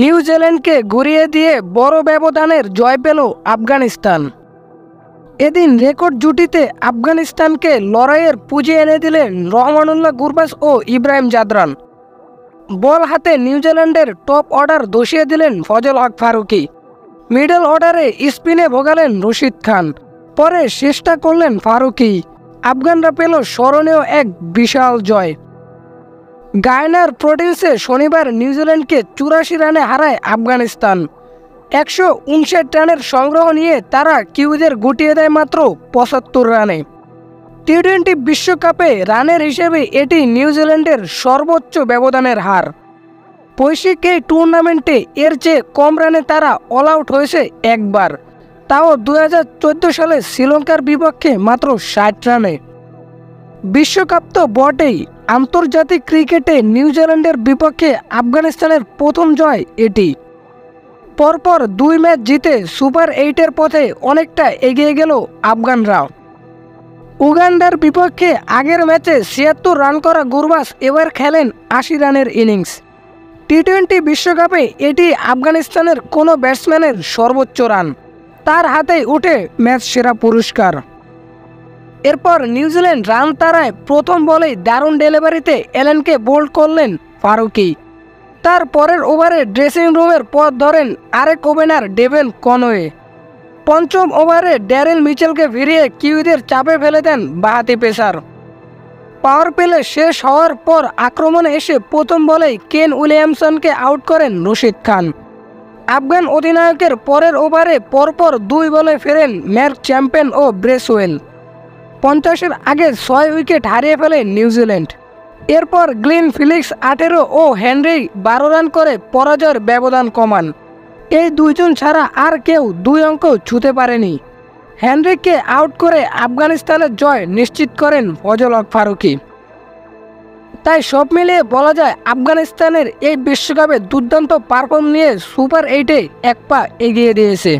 নিউজিল্যান্ডকে ঘুরিয়ে দিয়ে বড় ব্যবধানের জয় পেল আফগানিস্তান। এদিন রেকর্ড জুটিতে আফগানিস্তানকে লড়াইয়ের পুঁজি এনে দিলেন রহমানুল্লাহ গুরবাজ ও ইব্রাহিম জাদরান। বল হাতে নিউজিল্যান্ডের টপ অর্ডার ধসিয়ে দিলেন ফজল হক ফারুকী। মিডল অর্ডারে স্পিনে ভোগালেন রশিদ খান, পরে শেষটা করলেন ফারুকী। আফগানরা পেল স্মরণীয় এক বিশাল জয়। গায়নার প্রোটিন্সে শনিবার নিউজিল্যান্ডকে 84 রানে হারায় আফগানিস্তান। 159 রানের সংগ্রহ নিয়ে তারা কিউদের গুটিয়ে দেয় মাত্র 75 রানে। টি-20 বিশ্বকাপে রানের হিসেবে এটি নিউজিল্যান্ডের সর্বোচ্চ ব্যবধানের হার। বৈশ্বিক এই টুর্নামেন্টে এর চেয়ে কম রানে তারা অল আউট হয়েছে একবার, তাও 2014 সালে শ্রীলঙ্কার বিপক্ষে মাত্র 60 রানে। বিশ্বকাপ তো বটেই, আন্তর্জাতিক ক্রিকেটে নিউজিল্যান্ডের বিপক্ষে আফগানিস্তানের প্রথম জয় এটি। পরপর 2 ম্যাচ জিতে সুপার 8-এর পথে অনেকটা এগিয়ে গেল আফগানরা। উগান্ডার বিপক্ষে আগের ম্যাচে 76 রান করা গুরবাজ এবার খেলেন 80 রানের ইনিংস। টি-20 বিশ্বকাপে এটি আফগানিস্তানের কোনো ব্যাটসম্যানের সর্বোচ্চ রান। তার হাতেই উঠে ম্যাচ সেরা পুরস্কার। এরপর নিউজিল্যান্ড রান তাড়ায় প্রথম বলেই দারুণ ডেলিভারিতে এলেনকে বোল্ড করলেন ফারুকী। তার পরের ওভারে ড্রেসিং রুমের পথ ধরেন আরেক ওপেনার ডেভন কনওয়ে। পঞ্চম ওভারে ড্যারেল মিচেলকে ফিরিয়ে কিউইদের চাপে ফেলে দেন বাঁহাতি পেসার। পাওয়ার প্লে শেষ হওয়ার পর আক্রমণে এসে প্রথম বলেই কেন উইলিয়ামসনকে আউট করেন রশিদ খান। আফগান অধিনায়কের পরের ওভারে পরপর 2 বলে ফেরেন ম্যার্ক চ্যাম্পেন ও ব্রেসওয়েল। 50-এর আগে 6 উইকেট হারিয়ে ফেলে নিউজিল্যান্ড। এরপর গ্লিন ফিলিক্স 18 ও হেনরি 12 রান করে পরাজয়ের ব্যবধান কমান। এই দুইজন ছাড়া আর কেউ 2 অঙ্ক ছুঁতে পারেনি। হেনরিকে আউট করে আফগানিস্তানের জয় নিশ্চিত করেন ফজল হক ফারুকী। তাই সব মিলিয়ে বলা যায় আফগানিস্তানের এই বিশ্বকাপে দুর্দান্ত পারফর্ম নিয়ে সুপার 8-এ এক পা এগিয়ে দিয়েছে।